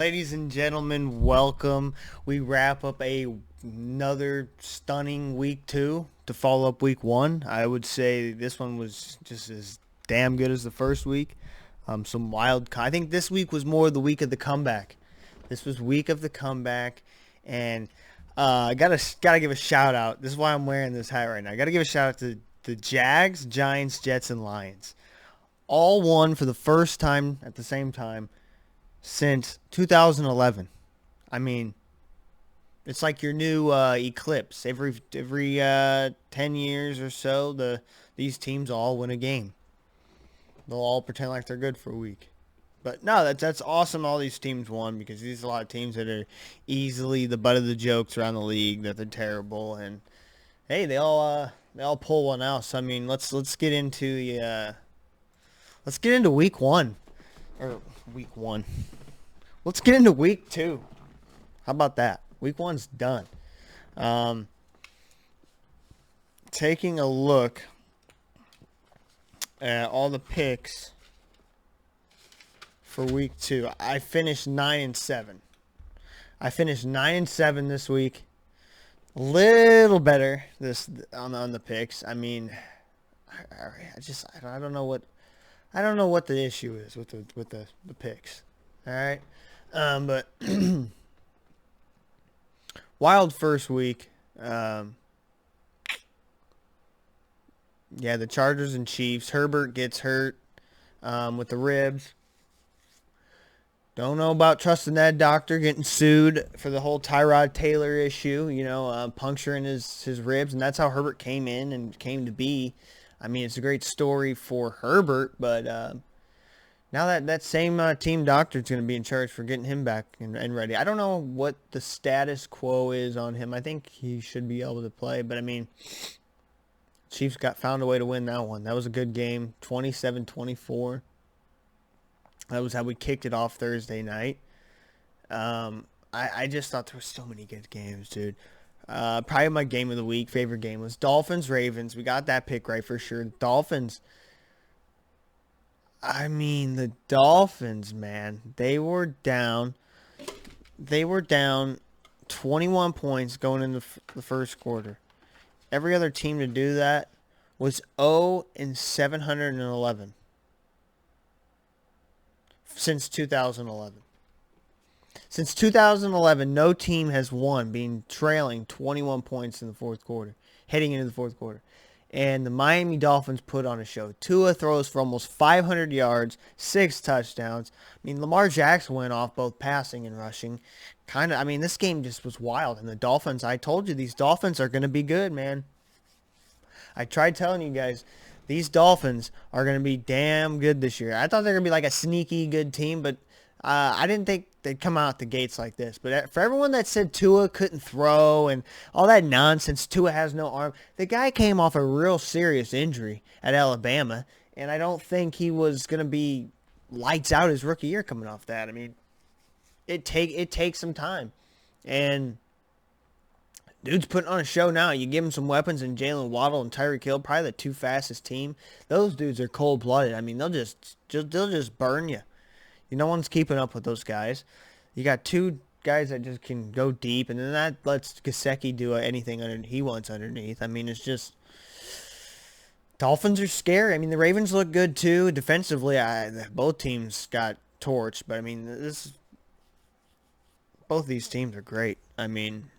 Ladies and gentlemen, welcome. We wrap up another stunning week 2 to follow up week 1. I would say this one was just as damn good as the first week. Some wild. I think this week was more the week of the comeback. This was week of the comeback, and I gotta give a shout out. This is why I'm wearing this hat right now. I gotta give a shout out to the Jags, Giants, Jets, and Lions. All won for the first time at the same time since 2011. I mean, it's like your new eclipse. Every 10 years or so, these teams all win a game. They'll all pretend like they're good for a week. But no, that's awesome. All these teams won because these are a lot of teams that are easily the butt of the jokes around the league that they're terrible. And hey, they all pull one out. So I mean, let's get into week 1 or week 1. Let's get into week 2. How about that? Week 1's done. Taking a look at all the picks for week 2. I finished 9-7. I finished 9-7 this week. A little better this on the picks. I mean, I don't know what the issue is with the picks. All right. But wild first week. Yeah, the Chargers and Chiefs. Herbert gets hurt with the ribs. Don't know about trusting that doctor getting sued for the whole Tyrod Taylor issue, puncturing his ribs. And that's how Herbert came in and came to be. I mean, it's a great story for Herbert, but now that same team doctor is going to be in charge for getting him back and ready. I don't know what the status quo is on him. I think he should be able to play, but I mean, Chiefs found a way to win that one. That was a good game, 27-24. That was how we kicked it off Thursday night. I just thought there were so many good games, dude. Probably my game of the week, favorite game, was Dolphins-Ravens. We got that pick right for sure. Dolphins. I mean, the Dolphins, man, they were down 21 points going into the first quarter. Every other team to do that was 0-711 since 2011. Since 2011, no team has won being trailing 21 points in the fourth quarter, heading into the fourth quarter. And the Miami Dolphins put on a show. Tua throws for almost 500 yards, 6 touchdowns. I mean, Lamar Jackson went off both passing and rushing. This game just was wild. And the Dolphins, I told you, these Dolphins are going to be good, man. I tried telling you guys, these Dolphins are going to be damn good this year. I thought they were going to be like a sneaky good team, but I didn't think they'd come out the gates like this. But for everyone that said Tua couldn't throw and all that nonsense, Tua has no arm, the guy came off a real serious injury at Alabama, and I don't think he was going to be lights out his rookie year coming off that. I mean, it takes some time. And dude's putting on a show now. You give him some weapons and Jalen Waddle and Tyreek Hill, probably the 2 fastest team. Those dudes are cold-blooded. I mean, they'll just burn you. No one's keeping up with those guys. You got 2 guys that just can go deep, and then that lets Gesicki do anything he wants underneath. I mean, it's just Dolphins are scary. I mean, the Ravens look good too defensively. Both teams got torched, but I mean, both these teams are great. I mean,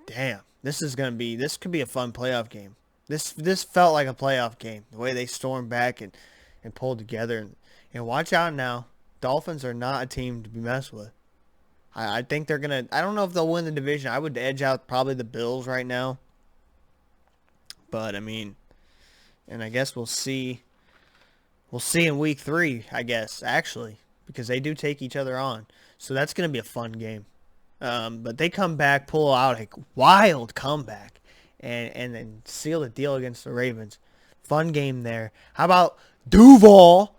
damn, this could be a fun playoff game. This felt like a playoff game. The way they stormed back and pulled together. And watch out now. Dolphins are not a team to be messed with. I think they're going to... I don't know if they'll win the division. I would edge out probably the Bills right now. But, I mean... And I guess we'll see... We'll see in week 3, I guess, actually. Because they do take each other on. So that's going to be a fun game. But they come back, pull out a wild comeback. And then seal the deal against the Ravens. Fun game there. How about Duval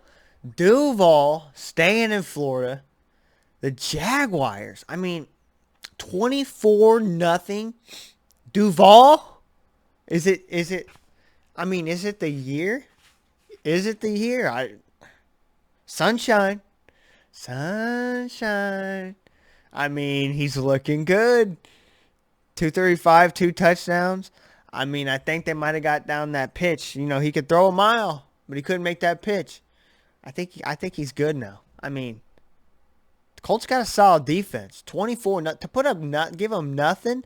staying in Florida. The Jaguars. I mean, 24-0. Duval? Is it I mean, is it the year? Sunshine. Sunshine. I mean, he's looking good. 235, 2 touchdowns. I mean, I think they might have got down that pitch. You know, he could throw a mile, but he couldn't make that pitch. I think he's good now. I mean, the Colts got a solid defense. 24 to put up give them nothing.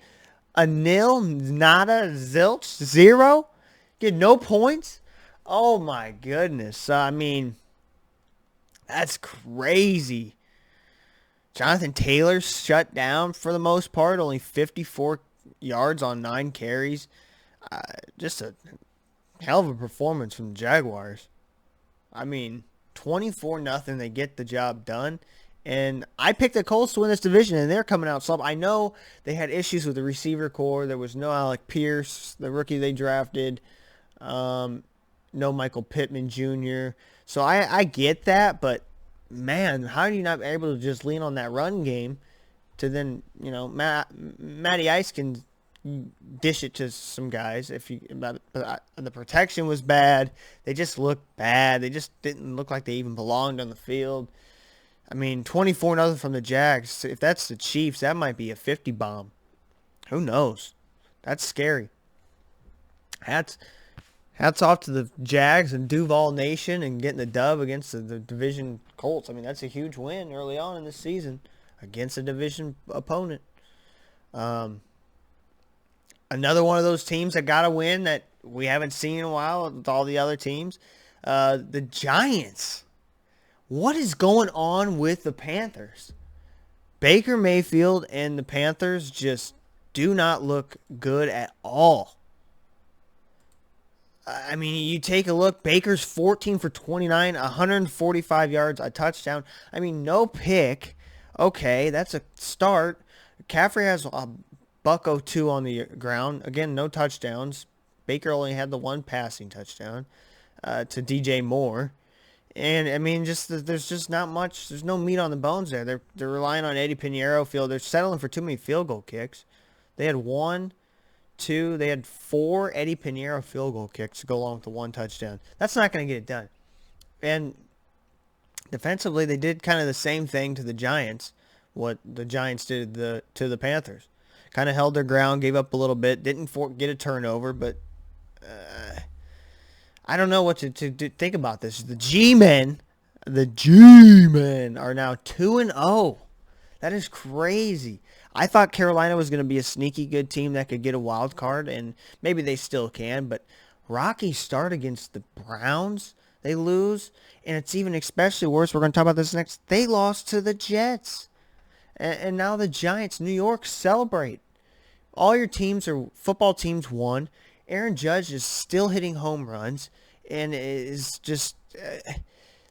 A nil, nada, zilch, zero. Get no points. Oh my goodness. I mean, that's crazy. Jonathan Taylor shut down for the most part, only 54 yards on 9 carries. Just a hell of a performance from the Jaguars. I mean, 24-0, they get the job done. And I picked the Colts to win this division, and they're coming out slow. I know they had issues with the receiver core. There was no Alec Pierce, the rookie they drafted. No Michael Pittman Jr. So I get that, but man, how are you not able to just lean on that run game to then, you know, Matty Ice can dish it to some guys. But the protection was bad. They just looked bad. They just didn't look like they even belonged on the field. I mean, 24-0 from the Jags. If that's the Chiefs, that might be a 50 bomb. Who knows? That's scary. Hats off to the Jags and Duval Nation and getting the dub against the division Colts. I mean, that's a huge win early on in the season against a division opponent. Another one of those teams that got a win that we haven't seen in a while with all the other teams. The Giants. What is going on with the Panthers? Baker Mayfield and the Panthers just do not look good at all. I mean, you take a look. Baker's 14 for 29, 145 yards, a touchdown. I mean, no pick. Okay, that's a start. McCaffrey has a $102 on the ground. Again, no touchdowns. Baker only had the one passing touchdown to DJ Moore. And, I mean, there's just not much. There's no meat on the bones there. They're relying on Eddie Pinheiro field. They're settling for too many field goal kicks. They had they had 4 Eddie Pinheiro field goal kicks to go along with the 1 touchdown. That's not going to get it done. And defensively, they did kind of the same thing to the Giants, what the Giants did to the Panthers. Kind of held their ground, gave up a little bit, didn't get a turnover, but I don't know what to think about this. The G-Men are now 2-0. That is crazy. I thought Carolina was going to be a sneaky good team that could get a wild card, and maybe they still can, but rocky start against the Browns. They lose, and it's even especially worse. We're going to talk about this next. They lost to the Jets, and now the Giants, New York, celebrate. All your football teams won. Aaron Judge is still hitting home runs, and is just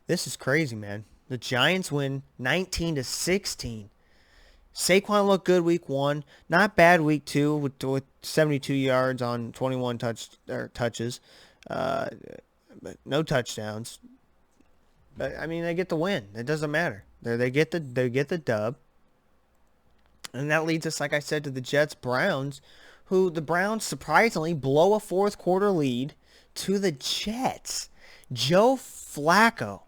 this is crazy, man. The Giants win 19-16. Saquon looked good week 1, not bad week 2 with 72 yards on 21 touches, but no touchdowns. But I mean, they get the win. It doesn't matter. They get the dub. And that leads us, like I said, to the Jets-Browns, who the Browns surprisingly blow a fourth quarter lead to the Jets. Joe Flacco.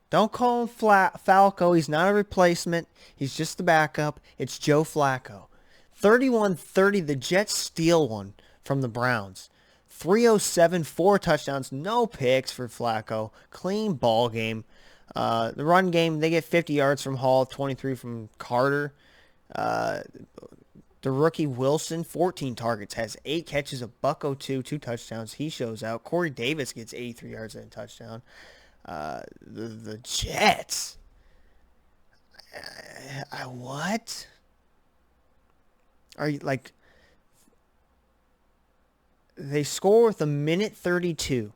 Don't call him Falco. He's not a replacement. He's just the backup. It's Joe Flacco. 31-30, the Jets steal one from the Browns. 307, 4 touchdowns, no picks for Flacco. Clean ball game. The run game, they get 50 yards from Hall, 23 from Carter. The rookie Wilson, 14 targets, has 8 catches, a $102, 2 touchdowns. He shows out. Corey Davis gets 83 yards and a touchdown. The Jets. What? Are you like? They score with a minute 32.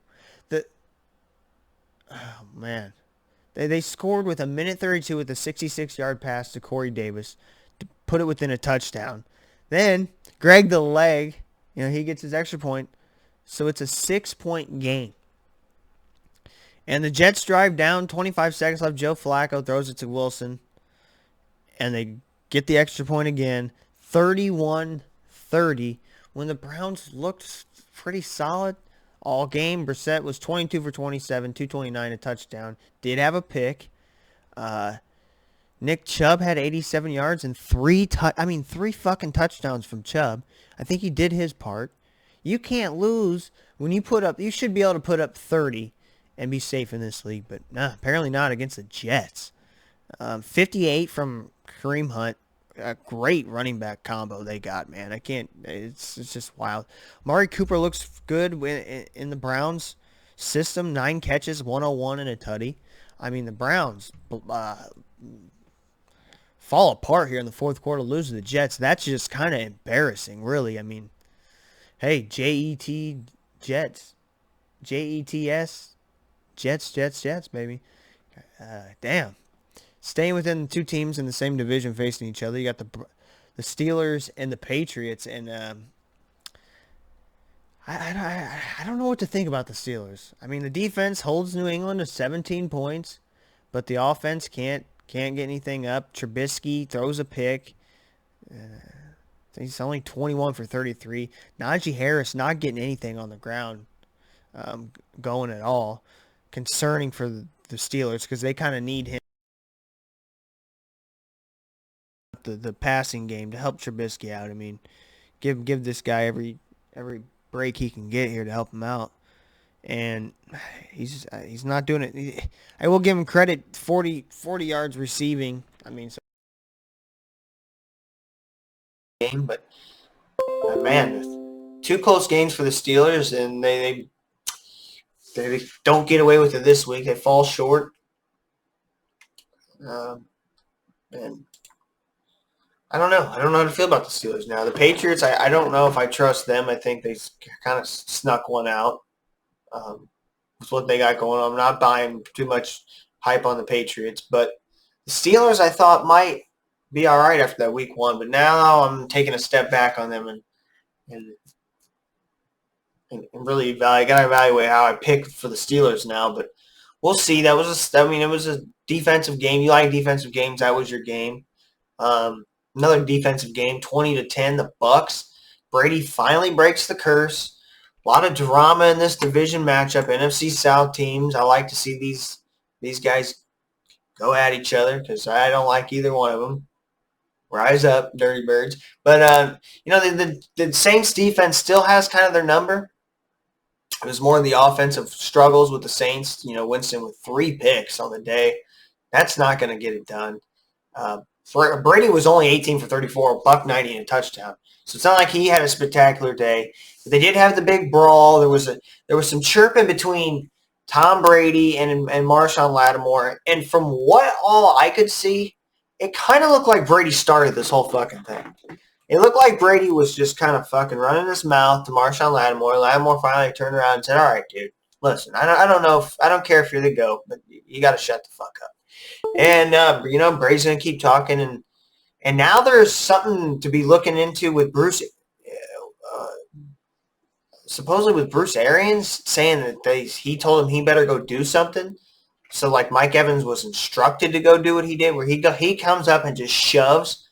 Oh man. They scored with a minute 32 with a 66-yard pass to Corey Davis to put it within a touchdown. Then Greg the Leg, he gets his extra point. So it's a 6-point game. And the Jets drive down, 25 seconds left. Joe Flacco throws it to Wilson. And they get the extra point again. 31-30. When the Browns looked pretty solid all game, Brissett was 22 for 27, 229, a touchdown. Did have a pick. Nick Chubb had 87 yards and three fucking touchdowns from Chubb. I think he did his part. You can't lose when you put up. You should be able to put up 30 and be safe in this league, but nah, apparently not against the Jets. 58 from Kareem Hunt. A great running back combo they got, man. I can't. It's just wild. Amari Cooper looks good in the Browns system. 9 catches, 101 and a tutty. I mean, the Browns fall apart here in the fourth quarter, lose to the Jets. That's just kind of embarrassing, really. I mean, hey, J-E-T Jets. J-E-T-S. Jets, baby. Damn. Staying within the two teams in the same division facing each other, you got the Steelers and the Patriots, and I don't know what to think about the Steelers. I mean, the defense holds New England to 17 points, but the offense can't get anything up. Trubisky throws a pick. He's only 21 for 33. Najee Harris not getting anything on the ground going at all. Concerning for the Steelers because they kind of need him. The passing game to help Trubisky out. I mean, give this guy every break he can get here to help him out, and he's not doing it. I will give him credit. 40 yards receiving. I mean, game, but man, 2 close games for the Steelers, and they don't get away with it this week. They fall short. And I don't know. I don't know how to feel about the Steelers now. The Patriots, I don't know if I trust them. I think they kind of snuck one out with what they got going on. I'm not buying too much hype on the Patriots. But the Steelers, I thought, might be all right after that week 1. But now I'm taking a step back on them and really got to evaluate how I pick for the Steelers now. But we'll see. It was a defensive game. You like defensive games. That was your game. Another defensive game, 20-10, the Bucks. Brady finally breaks the curse. A lot of drama in this division matchup. NFC South teams. I like to see these guys go at each other because I don't like either one of them. Rise up, dirty birds. But, the Saints defense still has kind of their number. It was more of the offensive struggles with the Saints. Winston with 3 picks on the day. That's not going to get it done. Brady was only 18 for 34, $190 and a touchdown. So it's not like he had a spectacular day. But they did have the big brawl. There was some chirping between Tom Brady and Marshawn Lattimore. And from what all I could see, it kind of looked like Brady started this whole fucking thing. It looked like Brady was just kind of fucking running his mouth to Marshawn Lattimore. Lattimore finally turned around and said, all right, dude, listen, I don't care if you're the GOAT, but you got to shut the fuck up. And, Brady's going to keep talking. And now there's something to be looking into with Bruce, supposedly with Bruce Arians saying that he told him he better go do something. So, like, Mike Evans was instructed to go do what he did, where he comes up and just shoves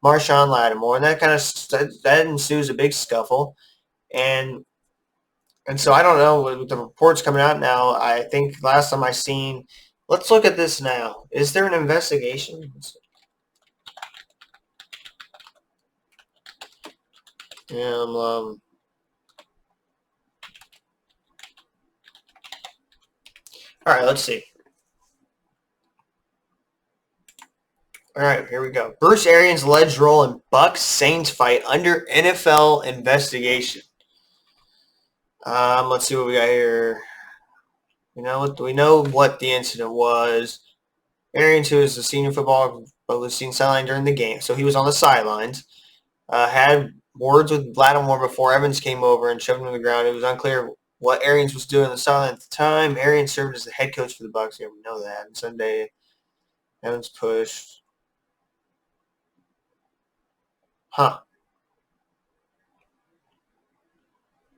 Marshawn Lattimore. And that ensues a big scuffle. And so I don't know, with the reports coming out now, I think last time I seen, let's look at this now. Is there an investigation? All right, let's see. All right, here we go. Bruce Arians' alleged role in Bucs-Saints fight under NFL investigation. Let's see what we got here. We know what the incident was. Arians, who is a senior football, but was seen sidelined during the game, so he was on the sidelines, had words with Lattimore before Evans came over and shoved him to the ground. It was unclear what Arians was doing on the sideline at the time. Arians served as the head coach for the Bucs. Yeah, we know that. And Sunday, Evans pushed. But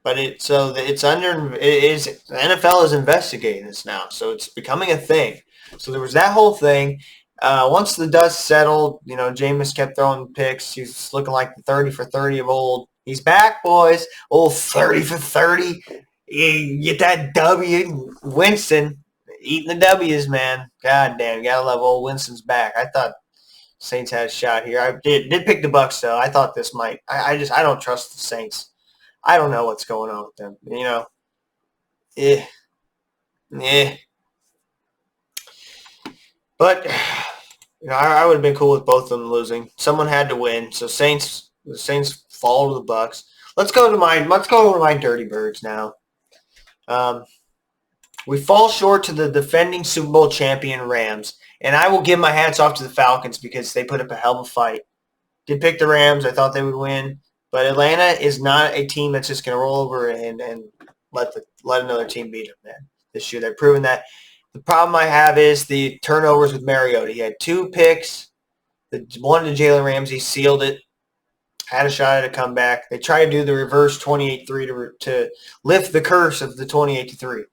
the NFL is investigating this now, so it's becoming a thing. So there was that whole thing. Once the dust settled, Jameis kept throwing picks. He's looking like the 30 for 30 of old. He's back, boys. Old 30 for 30. You get that W. Winston, eating the W's, man. God damn, gotta love old Winston's back. I thought Saints had a shot here. I did pick the Bucs though. I thought this might. I don't trust the Saints. I don't know what's going on with them. Eh, eh. But I would have been cool with both of them losing. Someone had to win, so the Saints fall to the Bucs. Let's go to my Dirty Birds now. We fall short to the defending Super Bowl champion Rams, and I will give my hats off to the Falcons because they put up a hell of a fight. Did pick the Rams. I thought they would win, but Atlanta is not a team that's just going to roll over and let another team beat them, man. This year they've proven that. The problem I have is the turnovers with Mariota. He had 2 picks. The one to Jalen Ramsey sealed it. Had a shot at a comeback. They tried to do the reverse 28-3 to lift the curse of the 28-3.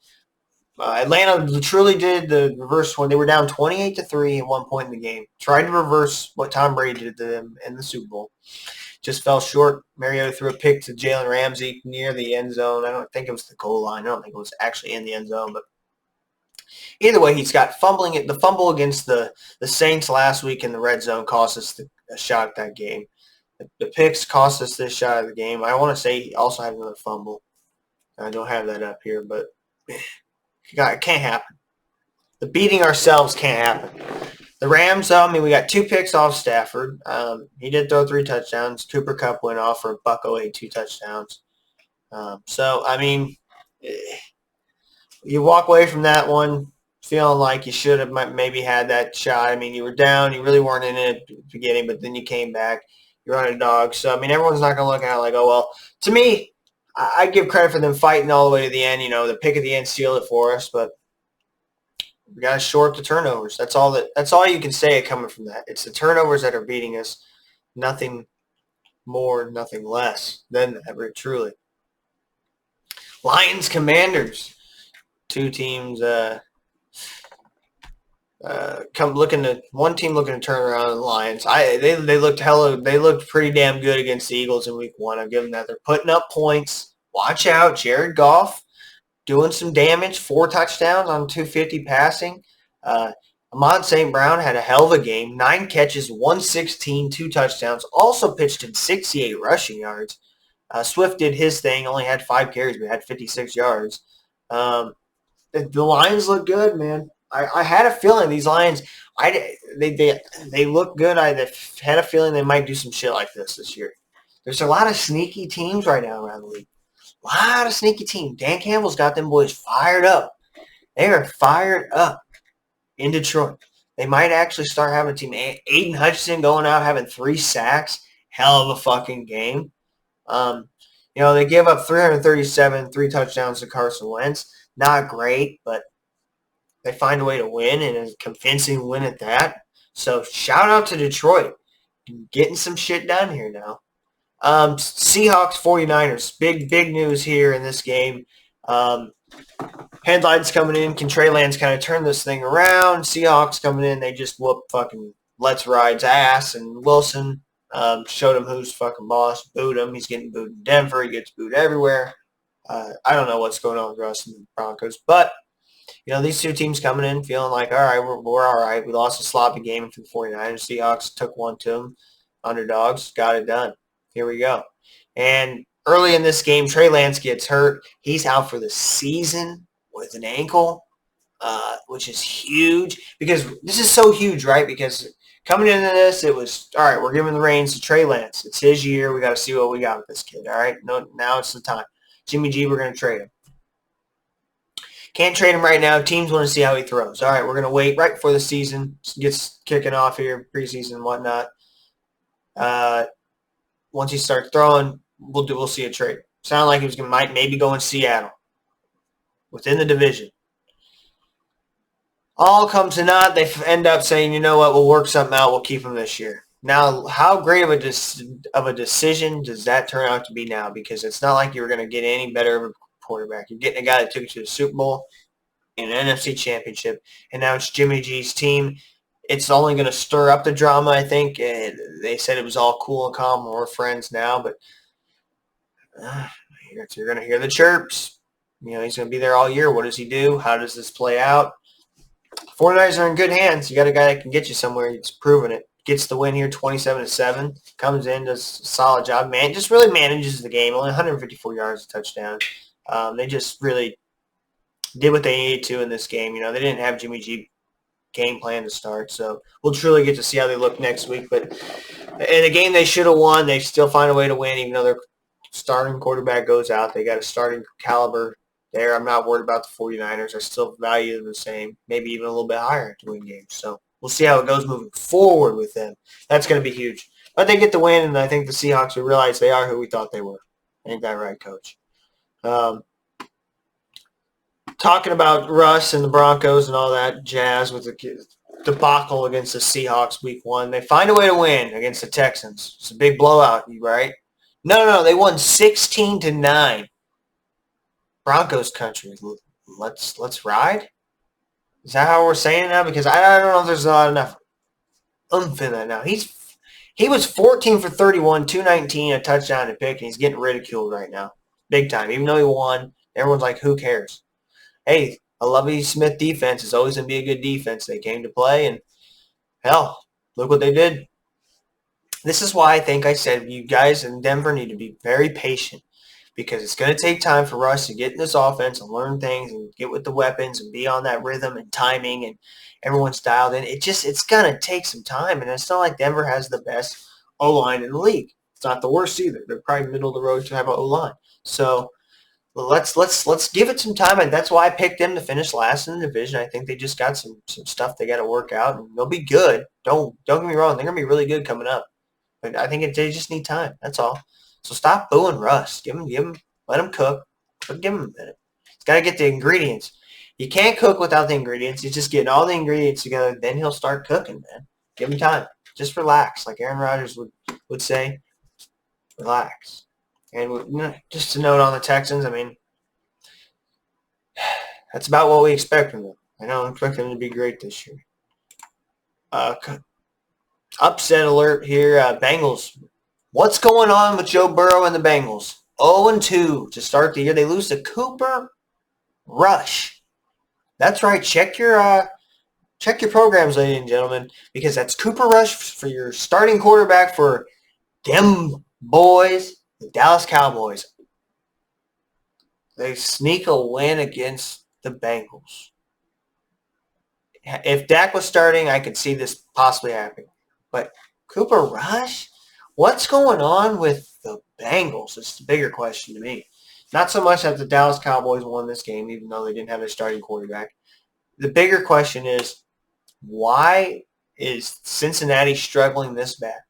Atlanta truly did the reverse one. They were down 28-3 at one point in the game. Tried to reverse what Tom Brady did to them in the Super Bowl. Just fell short. Mariota threw a pick to Jalen Ramsey near the end zone. I don't think it was the goal line. I don't think it was actually in the end zone. But either way, he's got fumbling. The fumble against the Saints last week in the red zone cost us a shot at that game. The picks cost us this shot of the game. I want to say he also had another fumble. I don't have that up here, but it can't happen. The beating ourselves can't happen. The Rams, we got 2 picks off Stafford. He did throw 3 touchdowns. Cooper Kupp went off for $108, 2 touchdowns. You walk away from that one feeling like you should have maybe had that shot. You were down. You really weren't in it at the beginning, but then you came back. You're underdog. So, everyone's not going to look at it like, oh, well. To me, I give credit for them fighting all the way to the end. The pick at the end sealed it for us, but we got to shore up the turnovers. That's all you can say coming from that. It's the turnovers that are beating us. Nothing more, nothing less than that, truly. Lions, Commanders. 2 teams one team looking to turn around the Lions. They looked pretty damn good against the Eagles in week 1. I'll give them that. They're putting up points. Watch out, Jared Goff doing some damage. 4 touchdowns on 250 passing. Ahmad St. Brown had a hell of a game. 9 catches, 116, 2 touchdowns. Also pitched in 68 rushing yards. Swift did his thing. Only had 5 carries, but had 56 yards. The Lions look good, man. I had a feeling these Lions, they look good. I had a feeling they might do some shit like this year. There's a lot of sneaky teams right now around the league. A lot of sneaky teams. Dan Campbell's got them boys fired up. They are fired up in Detroit. They might actually start having a team. Aiden Hutchinson going out having 3 sacks. Hell of a fucking game. They gave up 337, 3 touchdowns to Carson Wentz. Not great, but they find a way to win, and a convincing win at that. So shout out to Detroit. Getting some shit done here now. Seahawks, 49ers. Big news here in this game. Headlines coming in. Can Trey Lance kind of turn this thing around? Seahawks coming in. They just whoop fucking Let's Ride's ass. And Wilson showed him who's fucking boss. Booed him. He's getting booed in Denver. He gets booed everywhere. I don't know what's going on with Russ and the Broncos. But these 2 teams coming in feeling like, all right, we're all right. We lost a sloppy game for the 49ers. Seahawks took one to them. Underdogs, got it done. Here we go. And early in this game, Trey Lance gets hurt. He's out for the season with an ankle, which is huge. Because this is so huge, right? Because coming into this, it was, all right, we're giving the reins to Trey Lance. It's his year. We got to see what we got with this kid, all right? No, now it's the time. Jimmy G, we're going to trade him. Can't trade him right now. Teams want to see how he throws. All right, we're going to wait right before the season gets kicking off here, preseason and whatnot. Once he starts throwing, we'll see a trade. Sounded like he was might maybe go in Seattle within the division. All comes to naught. They end up saying, you know what, we'll work something out. We'll keep him this year. Now, how great of a decision does that turn out to be now? Because it's not like you were going to get any better of a quarterback. You're getting a guy that took you to the Super Bowl and an NFC championship, and now it's Jimmy G's team. It's only going to stir up the drama, I think. They said it was all cool and calm. We're friends now, but you're going to hear the chirps. He's going to be there all year. What does he do? How does this play out? 49ers are in good hands. You got a guy that can get you somewhere. He's proven it. Gets the win here, 27-7. Comes in, does a solid job. Man, just really manages the game. Only 154 yards, a touchdown. They just really did what they needed to in this game. They didn't have Jimmy G game plan to start, so we'll truly get to see how they look next week. But in a game they should have won, they still find a way to win, even though their starting quarterback goes out. They got a starting caliber there. I'm not worried about the 49ers. I still value them the same, maybe even a little bit higher to win games. So we'll see how it goes moving forward with them. That's going to be huge. But they get the win, and I think the Seahawks will realize they are who we thought they were. Ain't that right, Coach? Talking about Russ and the Broncos and all that jazz with the debacle against the Seahawks week 1. They find a way to win against the Texans. It's a big blowout, right? No. They won 16-9. Broncos country. Let's ride? Is that how we're saying it now? Because I don't know if there's not enough oomph in that now. He was 14 for 31, 219, a touchdown and a pick, and he's getting ridiculed right now. Big time. Even though he won, everyone's like, who cares? Hey, a Lovie Smith defense is always going to be a good defense. They came to play, and hell, look what they did. This is why I think I said you guys in Denver need to be very patient, because it's going to take time for Russ to get in this offense and learn things and get with the weapons and be on that rhythm and timing, and everyone's dialed in. It's going to take some time, and it's not like Denver has the best O-line in the league. It's not the worst either. They're probably middle of the road to have an O-line. So let's give it some time, and that's why I picked them to finish last in the division. I think they just got some stuff they got to work out, and they'll be good. Don't get me wrong; they're gonna be really good coming up. But I think they just need time. That's all. So stop booing Russ. Let him cook. But give him a minute. He's got to get the ingredients. You can't cook without the ingredients. He's just getting all the ingredients together. Then he'll start cooking, man. Give him time. Just relax, like Aaron Rodgers would say. Relax. And just a note on the Texans, I mean, that's about what we expect from them. I don't expect them to be great this year. Upset alert here. Bengals. What's going on with Joe Burrow and the Bengals? 0-2 to start the year. They lose to Cooper Rush. That's right. Check your programs, ladies and gentlemen, because that's Cooper Rush for your starting quarterback for them boys, the Dallas Cowboys. They sneak a win against the Bengals. If Dak was starting, I could see this possibly happening. But Cooper Rush? What's going on with the Bengals? It's the bigger question to me. Not so much that the Dallas Cowboys won this game, even though they didn't have their starting quarterback. The bigger question is, why is Cincinnati struggling this bad?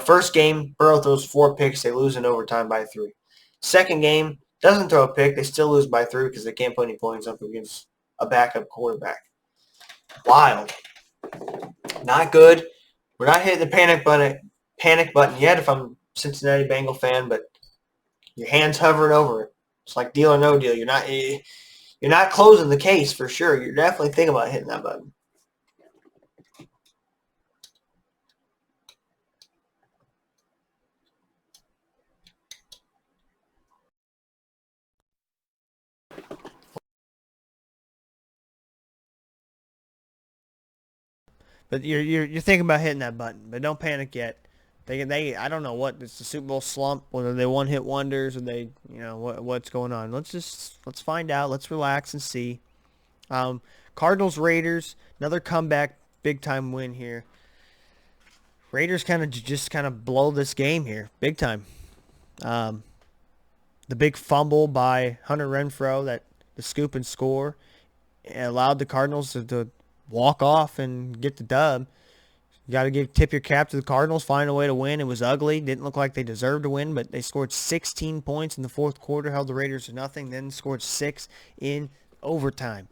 First game, Burrow throws 4 picks. They lose in overtime by 3. Second game, doesn't throw a pick. They still lose by 3 because they can't put any points up against a backup quarterback. Wild. Not good. We're not hitting the panic button yet if I'm a Cincinnati Bengal fan, but your hand's hovering over it. It's like deal or no deal. You're not closing the case for sure. You're definitely thinking about hitting that button. But you're thinking about hitting that button, but don't panic yet. They I don't know what it's the Super Bowl slump, whether they one hit wonders or they what's going on. Let's find out. Let's relax and see. Cardinals Raiders, another comeback, big time win here. Raiders kind of blow this game here, big time. The big fumble by Hunter Renfrow, that the scoop and score, allowed the Cardinals to walk off and get the dub. You got to tip your cap to the Cardinals, find a way to win. It was ugly. Didn't look like they deserved to win, but they scored 16 points in the fourth quarter, held the Raiders to nothing, then scored 6 in overtime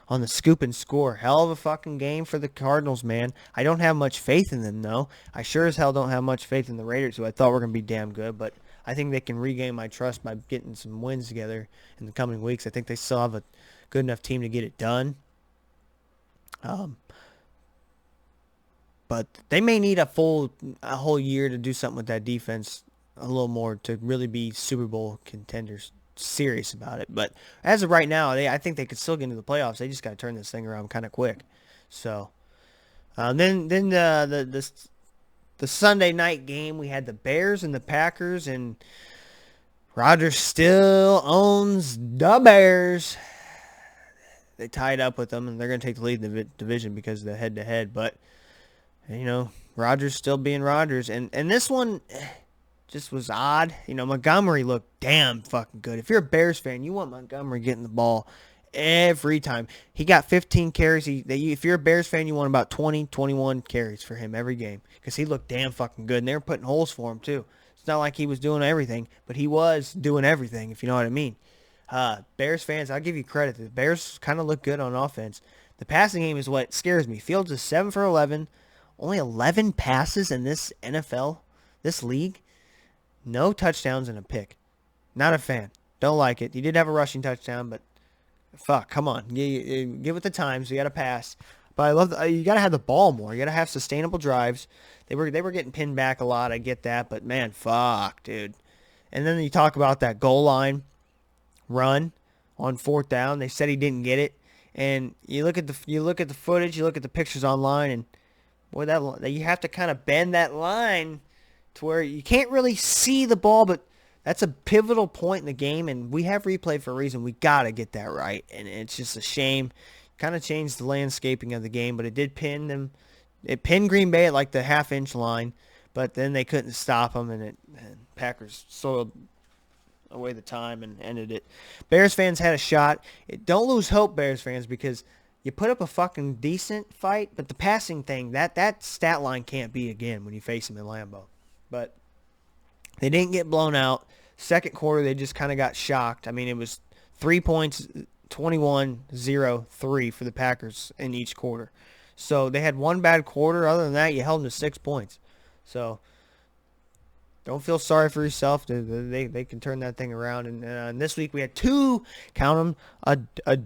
on the scoop and score. Hell of a fucking game for the Cardinals, man. I don't have much faith in them, though. I sure as hell don't have much faith in the Raiders, who I thought were going to be damn good, but I think they can regain my trust by getting some wins together in the coming weeks. I think they still have a good enough team to get it done. But they may need a whole year to do something with that defense a little more to really be Super Bowl contenders, serious about it. But as of right now, I think they could still get into the playoffs. They just got to turn this thing around kind of quick. So then the Sunday night game, we had the Bears and the Packers, and Rodgers still owns the Bears. They tied up with them, and they're going to take the lead in the division because of the head-to-head. But, Rodgers still being Rodgers. And this one just was odd. Montgomery looked damn fucking good. If you're a Bears fan, you want Montgomery getting the ball every time. He got 15 carries. If you're a Bears fan, you want about 20, 21 carries for him every game because he looked damn fucking good. And they were putting holes for him, too. It's not like he was doing everything, but he was doing everything, if you know what I mean. Bears fans, I'll give you credit. The Bears kind of look good on offense. The passing game is what scares me. Fields is 7 for 11. Only 11 passes in this NFL, this league. No touchdowns and a pick. Not a fan. Don't like it. He did have a rushing touchdown, but fuck, come on. Give it the times. You got to pass. But I love you got to have the ball more. You got to have sustainable drives. They were getting pinned back a lot. I get that, but man, fuck, dude. And then you talk about that goal line run on 4th down. They said he didn't get it, and you look at the footage, you look at the pictures online, and boy, that you have to kind of bend that line to where you can't really see the ball, but that's a pivotal point in the game, and we have replay for a reason. We gotta get that right, and it's just a shame. Kind of changed the landscaping of the game, but it did pin them. It pinned Green Bay at like the half-inch line, but then they couldn't stop them, and Packers soiled away the time and ended it. Bears fans had a shot. Don't lose hope, Bears fans, because you put up a fucking decent fight, but the passing thing, that stat line can't be again when you face them in Lambeau. But they didn't get blown out. Second quarter, they just kind of got shocked. I mean, it was 3 points, 21-0-3 for the Packers in each quarter. So they had one bad quarter. Other than that, you held them to 6 points. So don't feel sorry for yourself. They can turn that thing around. And this week we had count them, a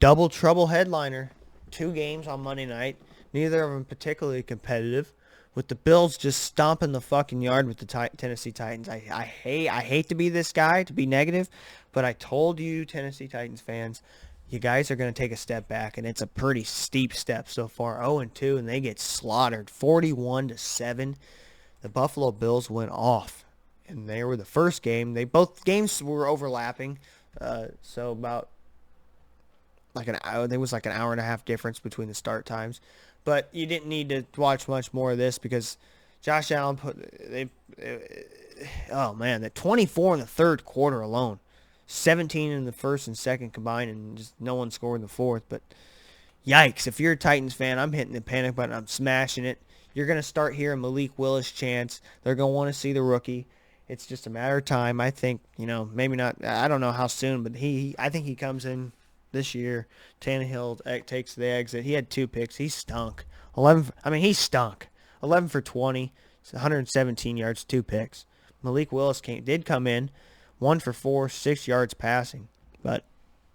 double trouble headliner. 2 games on Monday night. Neither of them particularly competitive. With the Bills just stomping the fucking yard with the Tennessee Titans. I hate to be this guy, to be negative, but I told you, Tennessee Titans fans, you guys are going to take a step back, and it's a pretty steep step so far. 0-2, and they get slaughtered 41-7. The Buffalo Bills went off, and they were the first game. Both games were overlapping, so about like an hour. There was like an hour and a half difference between the start times, but you didn't need to watch much more of this because Josh Allen the 24 in the third quarter alone, 17 in the first and second combined, and just no one scored in the fourth. But yikes! If you're a Titans fan, I'm hitting the panic button. I'm smashing it. You're going to start hearing Malik Willis chants. They're going to want to see the rookie. It's just a matter of time. I think, maybe not. I don't know how soon, but I think he comes in this year. Tannehill takes the exit. He had 2 picks. He stunk. He stunk. 11 for 20. 117 yards, 2 picks. Malik Willis did come in. 1 for 4, 6 yards passing. But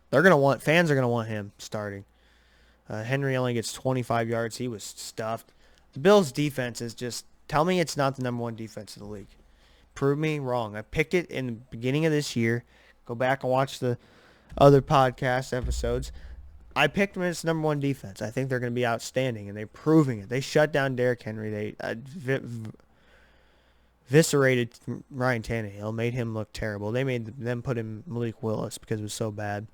fans are going to want him starting. Henry only gets 25 yards. He was stuffed. The Bills' defense is just, tell me it's not the number 1 defense in the league. Prove me wrong. I picked it in the beginning of this year. Go back and watch the other podcast episodes. I picked them as number 1 defense. I think they're going to be outstanding, and they're proving it. They shut down Derrick Henry. They eviscerated Ryan Tannehill, made him look terrible. They made them put in Malik Willis because it was so bad.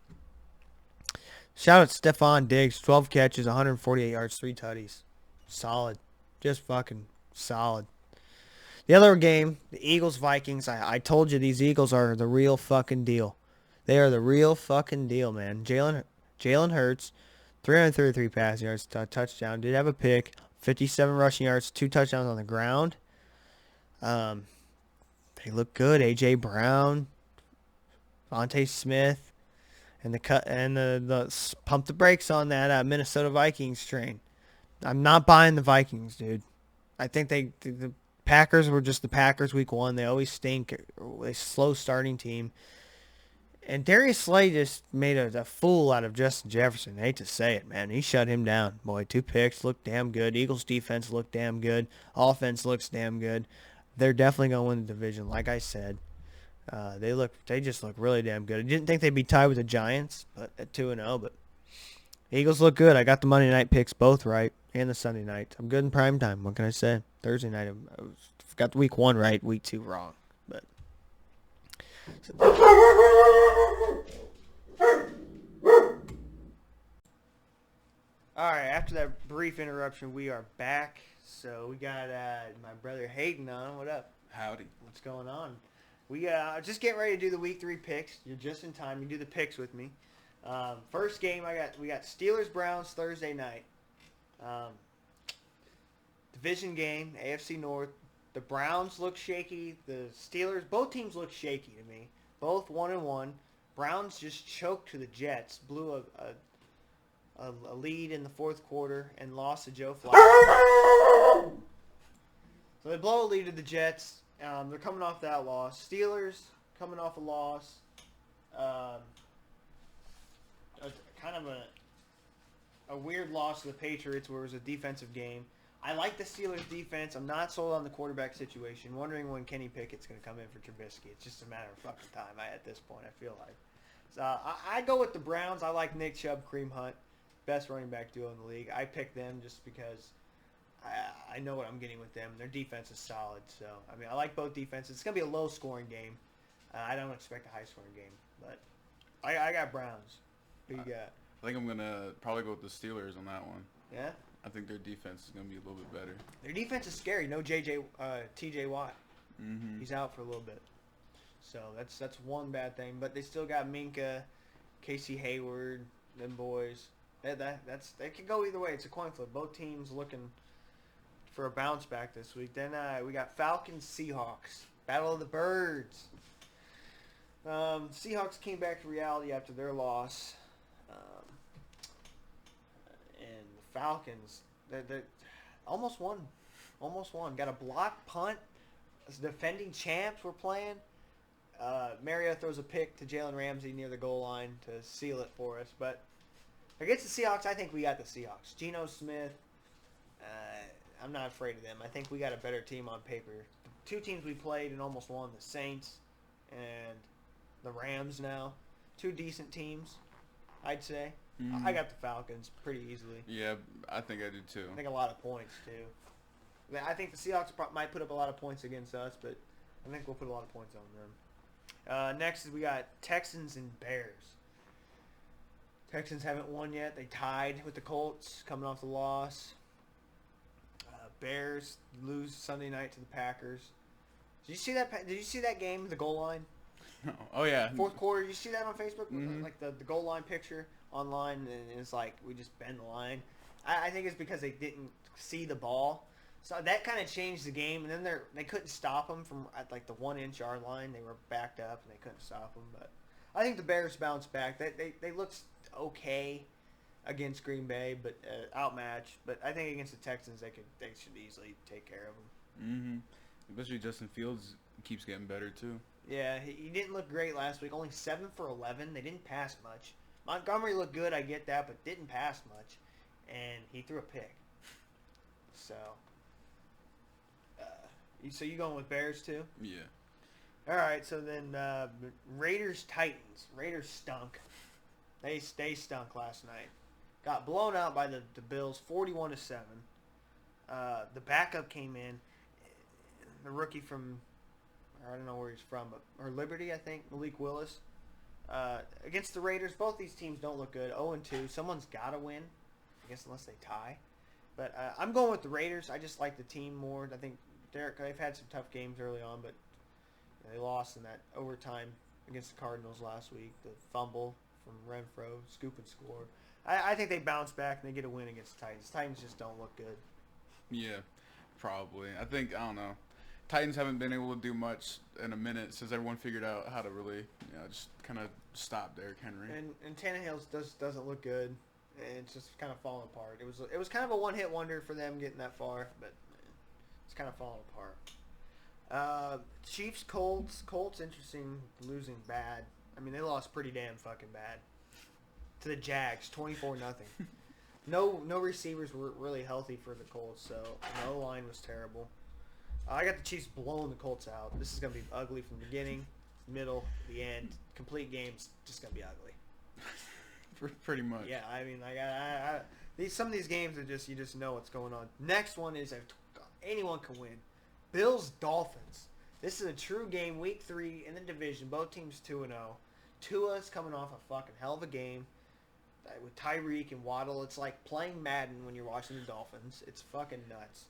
Shout out to Stephon Diggs, 12 catches, 148 yards, 3 tutties. Solid. Just fucking solid. The other game, the Eagles-Vikings. I told you these Eagles are the real fucking deal. They are the real fucking deal, man. Jalen Hurts, 333 pass yards, touchdown. Did have a pick, 57 rushing yards, 2 touchdowns on the ground. They look good. A.J. Brown, Vontae Smith, and the pump the brakes on that Minnesota Vikings train. I'm not buying the Vikings, dude. I think the Packers were just the Packers week 1. They always stink. A slow starting team. And Darius Slay just made a fool out of Justin Jefferson. I hate to say it, man. He shut him down. Boy, 2 picks, looked damn good. Eagles defense looked damn good. Offense looks damn good. They're definitely going to win the division, like I said. They just look really damn good. I didn't think they'd be tied with the Giants, but at 2-0, but Eagles look good. I got the Monday night picks both right and the Sunday night. I'm good in prime time. What can I say? Thursday night, got the week 1 right, week 2 wrong. But all right, after that brief interruption, we are back. So we got my brother Hayden on. What up? Howdy. What's going on? We just getting ready to do the week 3 picks. You're just in time. You do the picks with me. First game we got Steelers Browns Thursday night. Division game, AFC North. The Browns look shaky. The Steelers, both teams look shaky to me. Both 1-1. Browns just choked to the Jets. Blew a lead in the fourth quarter and lost to Joe Flacco. So they blow a lead to the Jets. They're coming off that loss. Steelers coming off a loss. Kind of a weird loss to the Patriots where it was a defensive game. I like the Steelers defense. I'm not sold on the quarterback situation. Wondering when Kenny Pickett's going to come in for Trubisky. It's just a matter of fucking time at this point, I feel like. So I go with the Browns. I like Nick Chubb, Kareem Hunt. Best running back duo in the league. I picked them just because I know what I'm getting with them. Their defense is solid. So, I mean, I like both defenses. It's going to be a low-scoring game. I don't expect a high-scoring game. But I got Browns. Who you got? I think I'm going to probably go with the Steelers on that one. Yeah? I think their defense is going to be a little bit better. Their defense is scary. No TJ Watt. Mm-hmm. He's out for a little bit. So that's one bad thing. But they still got Minka, Casey Hayward, them boys. They can go either way. It's a coin flip. Both teams looking for a bounce back this week. Then we got Falcons, Seahawks. Battle of the Birds. Seahawks came back to reality after their loss. And the Falcons, they almost won. Almost won. Got a block punt. As defending champs were playing. Mariota throws a pick to Jalen Ramsey near the goal line to seal it for us. But against the Seahawks, I think we got the Seahawks. Geno Smith, I'm not afraid of them. I think we got a better team on paper. The 2 teams we played and almost won, the Saints and the Rams now. 2 decent teams, I'd say. Mm-hmm. I got the Falcons pretty easily. Yeah, I think I do too. I think a lot of points, too. I think the Seahawks might put up a lot of points against us, but I think we'll put a lot of points on them. Next is we got Texans and Bears. Texans haven't won yet. They tied with the Colts, coming off the loss. Bears lose Sunday night to the Packers. Did you see that? Did you see that game? The goal line. No. Oh yeah. Fourth quarter. You see that on Facebook? Mm-hmm. Like the goal line picture online, and it's like we just bend the line. I think it's because they didn't see the ball, so that kind of changed the game. And then they couldn't stop them from at like the 1-inch yard line. They were backed up and they couldn't stop them. But I think the Bears bounced back. They looked okay against Green Bay, but outmatched. But I think against the Texans, they should easily take care of them. Mm-hmm. Especially Justin Fields keeps getting better too. Yeah, he didn't look great last week. Only 7 for 11. They didn't pass much. Montgomery looked good, I get that, but didn't pass much. And he threw a pick. So, you going with Bears too? Yeah. All right, so then Raiders-Titans. Raiders stunk. They stunk last night. Got blown out by the Bills, 41-7. The backup came in. The rookie from, I don't know where he's from, or Liberty, I think, Malik Willis. Against the Raiders, both these teams don't look good. 0-2. Someone's got to win, I guess, unless they tie. But I'm going with the Raiders. I just like the team more. I think they've had some tough games early on, but they lost in that overtime against the Cardinals last week. The fumble from Renfro, scoop and score. I think they bounce back and they get a win against the Titans. Titans just don't look good. Yeah, probably. I don't know. Titans haven't been able to do much in a minute since everyone figured out how to really, just kind of stop Derrick Henry. And Tannehill doesn't look good. And it's just kind of falling apart. It was kind of a one-hit wonder for them getting that far, but it's kind of falling apart. Chiefs, Colts. Colts, interesting, losing bad. I mean, they lost pretty damn fucking bad to the Jags, 24-0. No receivers were really healthy for the Colts, so the O-line was terrible. I got the Chiefs blowing the Colts out. This is going to be ugly from the beginning, middle, the end. Complete game's just going to be ugly. Pretty much. Yeah, I mean, like some of these games are just you just know what's going on. Next one is anyone can win. Bills Dolphins. This is a true game. Week 3 in the division. Both teams 2-0. Tua's coming off a fucking hell of a game with Tyreek and Waddle. It's like playing Madden when you're watching the Dolphins. It's fucking nuts.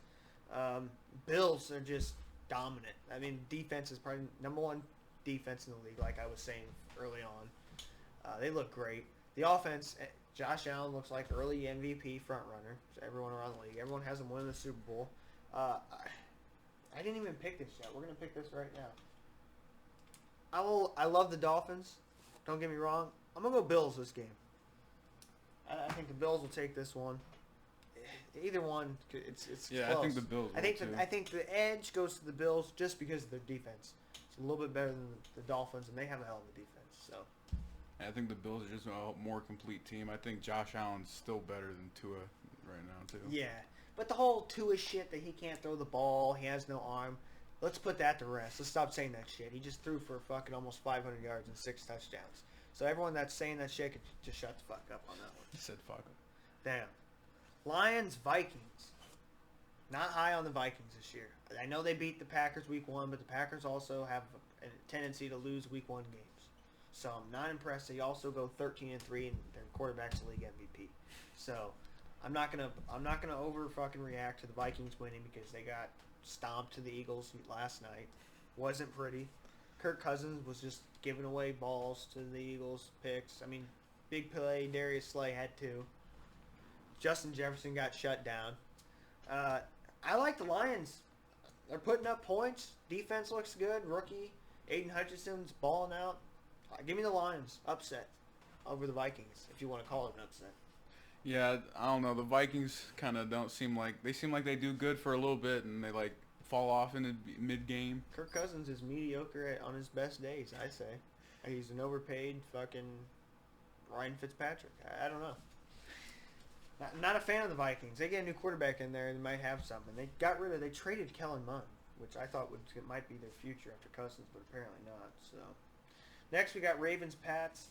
Bills are just dominant. I mean, defense is probably number 1 defense in the league, like I was saying early on. They look great. The offense, Josh Allen looks like early MVP front runner to everyone around the league. Everyone has him winning the Super Bowl. I didn't even pick this yet. We're going to pick this right now. I love the Dolphins. Don't get me wrong. I'm going to go Bills this game. I think the Bills will take this one. Either one, it's Yeah, close. I think the Bills will too. I think the edge goes to the Bills just because of their defense. It's a little bit better than the Dolphins, and they have a hell of a defense. So I think the Bills are just a more complete team. I think Josh Allen's still better than Tua right now too. yeah, but the whole Tua shit that he can't throw the ball, he has no arm. Let's put that to rest. Let's stop saying that shit. He just threw for fucking almost 500 yards and 6 touchdowns. So everyone that's saying that shit could just shut the fuck up on that one. He said fuck him. Damn. Lions, Vikings. Not high on the Vikings this year. I know they beat the Packers week 1, but the Packers also have a tendency to lose week 1 games. So I'm not impressed. They also go 13-3 and their quarterback's the league MVP. So I'm not gonna over fucking react to the Vikings winning because they got stomped to the Eagles last night. Wasn't pretty. Kirk Cousins was just giving away balls to the Eagles picks. I mean, big play. Darius Slay had 2. Justin Jefferson got shut down. I like the Lions. They're putting up points. Defense looks good. Rookie Aiden Hutchinson's balling out. Give me the Lions. Upset over the Vikings, if you want to call it an upset. Yeah, I don't know. The Vikings kind of don't seem like they do good for a little bit and they like fall off in the mid game. Kirk Cousins is mediocre on his best days, I say. He's an overpaid fucking Ryan Fitzpatrick. I don't know. Not a fan of the Vikings. They get a new quarterback in there and they might have something. They traded Kellen Mond, which I thought might be their future after Cousins, but apparently not. So next we got Ravens, Pats.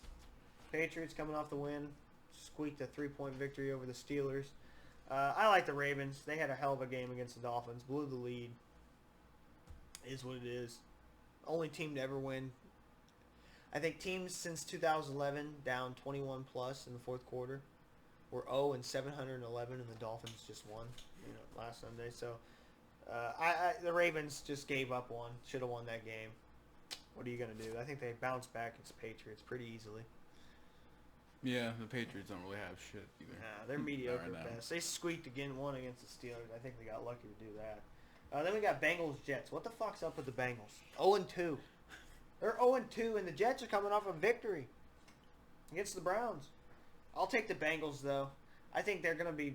Patriots coming off the win. Squeaked a 3-point victory over the Steelers. I like the Ravens. They had a hell of a game against the Dolphins. Blew the lead. Is what it is. Only team to ever win. I think teams since 2011 down 21 plus in the fourth quarter. We're 0-711, and the Dolphins just won, last Sunday. So, the Ravens just gave up one. Should have won that game. What are you gonna do? I think they bounced back against the Patriots pretty easily. Yeah, the Patriots don't really have shit either. Nah, they're mediocre at best. They squeaked one against the Steelers. I think they got lucky to do that. Then we got Bengals Jets. What the fuck's up with the Bengals? 0-2. They're 0-2, and the Jets are coming off a victory against the Browns. I'll take the Bengals though. I think they're gonna be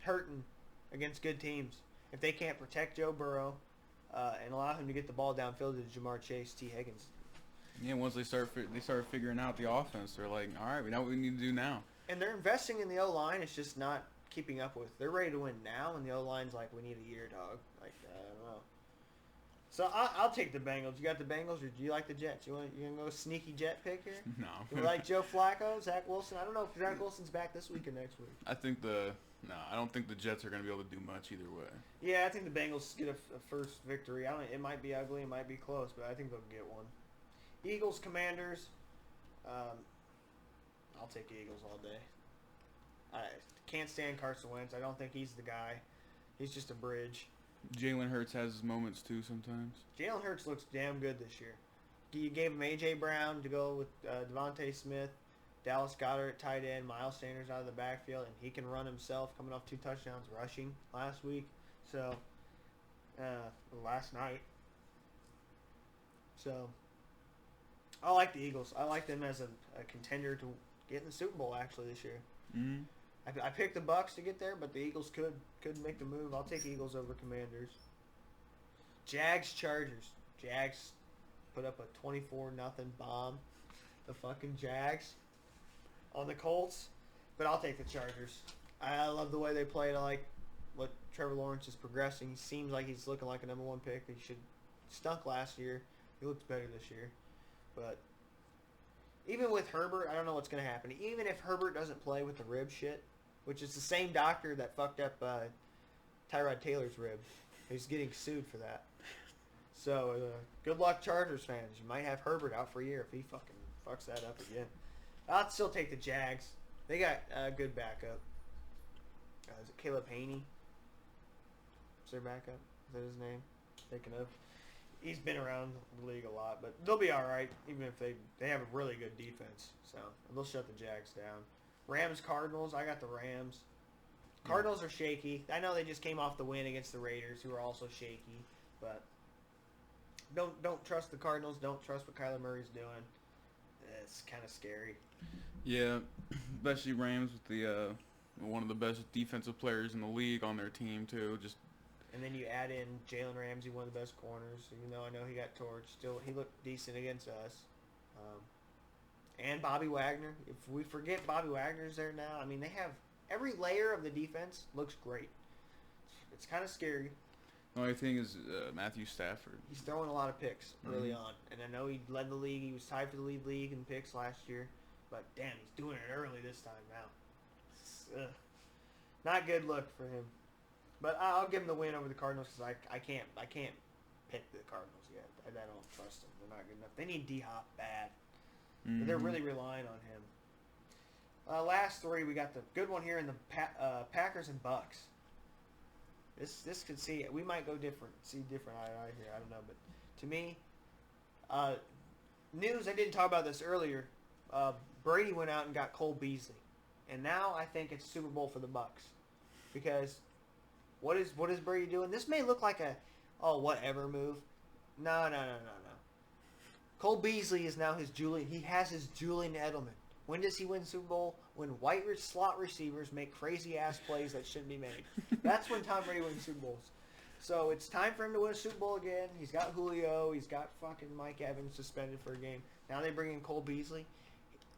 hurting against good teams if they can't protect Joe Burrow and allow him to get the ball downfield to Jamar Chase, T. Higgins. Yeah, once they start figuring out the offense, they're like, all right, we know what we need to do now. And they're investing in the O-line. It's just not keeping up with. They're ready to win now, and the O-line's like, we need a year, dog. Like, I don't know. So I'll take the Bengals. You got the Bengals, or do you like the Jets? You gonna go sneaky Jet pick here? No. You like Joe Flacco, Zach Wilson? I don't know if Zach Wilson's back this week or next week. I don't think the Jets are gonna be able to do much either way. Yeah, I think the Bengals get a first victory. It might be ugly, it might be close, but I think they'll get one. Eagles, Commanders. I'll take Eagles all day. I can't stand Carson Wentz. I don't think he's the guy. He's just a bridge. Jalen Hurts has his moments too sometimes. Jalen Hurts looks damn good this year. You gave him A.J. Brown to go with Devontae Smith, Dallas Goedert at tight end, Miles Sanders out of the backfield, and he can run himself, coming off 2 touchdowns rushing last week. So, last night. So, I like the Eagles. I like them as a contender to get in the Super Bowl actually this year. Mm-hmm. I picked the Bucs to get there, but the Eagles could make the move. I'll take Eagles over Commanders. Jags, Chargers. Jags put up a 24-0 bomb. The fucking Jags on the Colts. But I'll take the Chargers. I love the way they played. I like what Trevor Lawrence is progressing. He seems like he's looking like a number 1 pick. He stunk last year. He looks better this year. But even with Herbert, I don't know what's going to happen. Even if Herbert doesn't play with the rib shit, which is the same doctor that fucked up Tyrod Taylor's rib. He's getting sued for that. So, good luck, Chargers fans. You might have Herbert out for a year if he fucking fucks that up again. I'll still take the Jags. They got a good backup. Is it Caleb Haney? Is their backup? Is that his name? Thinking of. He's been around the league a lot, but they'll be all right, even if they have a really good defense. So they'll shut the Jags down. Rams, Cardinals. I got the Rams. Cardinals are shaky. I know they just came off the win against the Raiders, who are also shaky, but don't trust the Cardinals. Don't trust what Kyler Murray's doing. It's kind of scary. Yeah, especially Rams with the one of the best defensive players in the league on their team too. And then you add in Jalen Ramsey, one of the best corners. Even though I know he got torched, still he looked decent against us. And Bobby Wagner. If we forget Bobby Wagner's there now, I mean they have every layer of the defense looks great. It's kind of scary. The only thing is Matthew Stafford. He's throwing a lot of picks early on, and I know he led the league. He was tied for the league in picks last year, but damn, he's doing it early this time now. It's, not good look for him. But I'll give him the win over the Cardinals because I can't pick the Cardinals yet. I don't trust them. They're not good enough. They need D-Hop bad. But they're really relying on him. Last three, we got the good one here in the Packers and Bucks. This could see we might go different eye here. I don't know, but to me, news. I didn't talk about this earlier. Brady went out and got Cole Beasley, and now I think it's Super Bowl for the Bucks because what is Brady doing? This may look like a whatever move. No. Cole Beasley is now his Julian. He has his Julian Edelman. When does he win Super Bowl? When white slot receivers make crazy-ass plays that shouldn't be made. That's when Tom Brady wins Super Bowls. So it's time for him to win a Super Bowl again. He's got Julio. He's got fucking Mike Evans suspended for a game. Now they bring in Cole Beasley.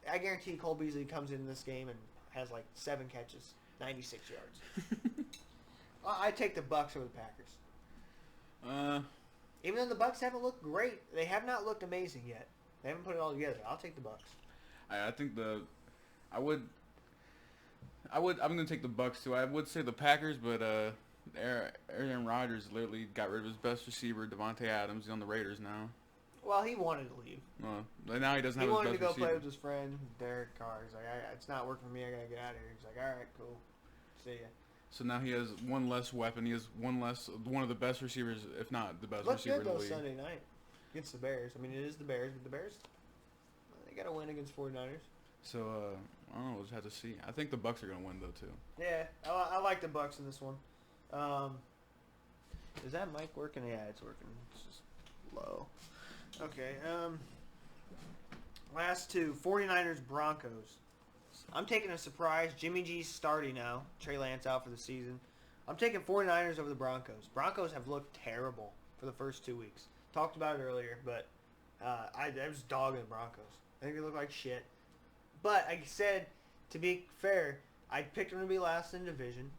I guarantee Cole Beasley comes into this game and has like 7 catches, 96 yards. I take the Bucks over the Packers. Even though the Bucks haven't looked great, they have not looked amazing yet. They haven't put it all together. I'll take the Bucks. I'm gonna take the Bucks too. I would say the Packers, but Aaron Rodgers literally got rid of his best receiver, Devontae Adams. He's on the Raiders now. Well, he wanted to leave. Now he doesn't have his best receiver. He wanted to go play with his friend Derek Carr. He's like, it's not working for me. I gotta get out of here. He's like, all right, cool. See ya. So now he has one less weapon. He has one of the best receivers, if not the best receiver in the league. Looked good though Sunday night against the Bears. I mean, it is the Bears, but the Bears, they got to win against 49ers. So, I don't know. We'll just have to see. I think the Bucks are going to win, though, too. Yeah, I like the Bucks in this one. Is that mic working? Yeah, it's working. It's just low. Okay, last two. 49ers, Broncos. I'm taking a surprise. Jimmy G's starting now. Trey Lance out for the season. I'm taking 49ers over the Broncos. Broncos have looked terrible for the first 2 weeks. Talked about it earlier, but I was dogging the Broncos. I think they look like shit. But I said, to be fair, I picked them to be last in the division.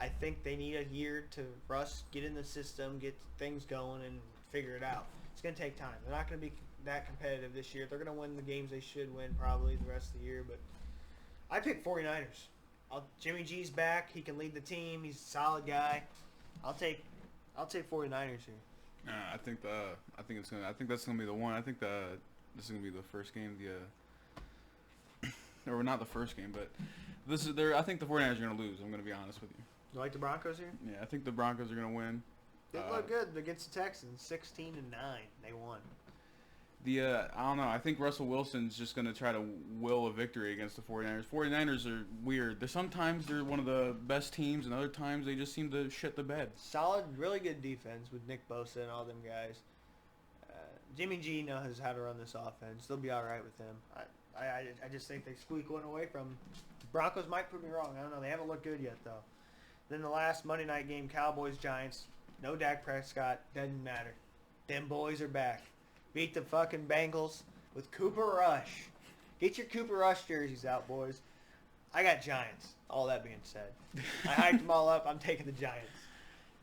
I think they need a year to Russ get in the system, get things going, and figure it out. It's going to take time. They're not going to be that competitive this year. They're going to win the games they should win probably the rest of the year. But I picked 49ers. Jimmy G's back. He can lead the team. He's a solid guy. I'll take 49ers here. I think that's gonna be the one. I think this is gonna be the first game. Or not the first game, but I think the 49ers are gonna lose. I'm gonna be honest with you. You like the Broncos here? Yeah, I think the Broncos are gonna win. They look good against the Texans. 16-9, they won. I don't know. I think Russell Wilson's just going to try to will a victory against the 49ers. 49ers are weird. Sometimes they're one of the best teams, and other times they just seem to shit the bed. Solid, really good defense with Nick Bosa and all them guys. Jimmy G knows how to run this offense. They'll be all right with him. I just think they squeak one away from them. Broncos might prove me wrong. I don't know. They haven't looked good yet, though. Then the last Monday night game, Cowboys-Giants. No Dak Prescott. Doesn't matter. Them boys are back. Beat the fucking Bengals with Cooper Rush. Get your Cooper Rush jerseys out, boys. I got Giants. All that being said. I hyped them all up. I'm taking the Giants.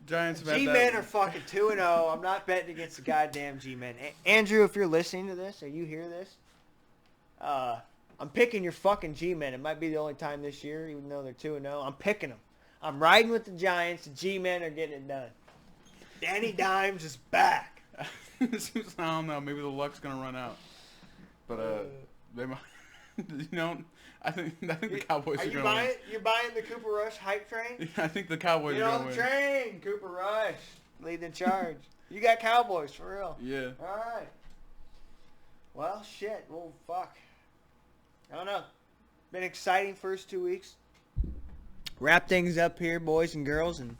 Giants. G-Men are fucking 2-0. I'm not betting against the goddamn G-Men. Andrew, if you're listening to this or you hear this, I'm picking your fucking G-Men. It might be the only time this year, even though they're 2-0. I'm picking them. I'm riding with the Giants. The G-Men are getting it done. Danny Dimes is back. I don't know. Maybe the luck's gonna run out. But they might. I think the Cowboys are gonna win. You're buying the Cooper Rush hype train? I think the Cowboys are gonna win. Get on the train, Cooper Rush. Leading the charge. You got Cowboys for real. Yeah. All right. Well, shit. Well, fuck. I don't know. Been exciting first 2 weeks. Wrap things up here, boys and girls, and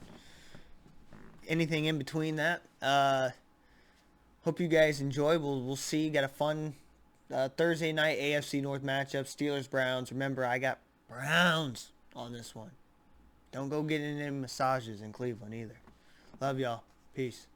anything in between that. Hope you guys enjoy. We'll see. Got a fun Thursday night AFC North matchup. Steelers Browns. Remember, I got Browns on this one. Don't go getting any massages in Cleveland either. Love y'all. Peace.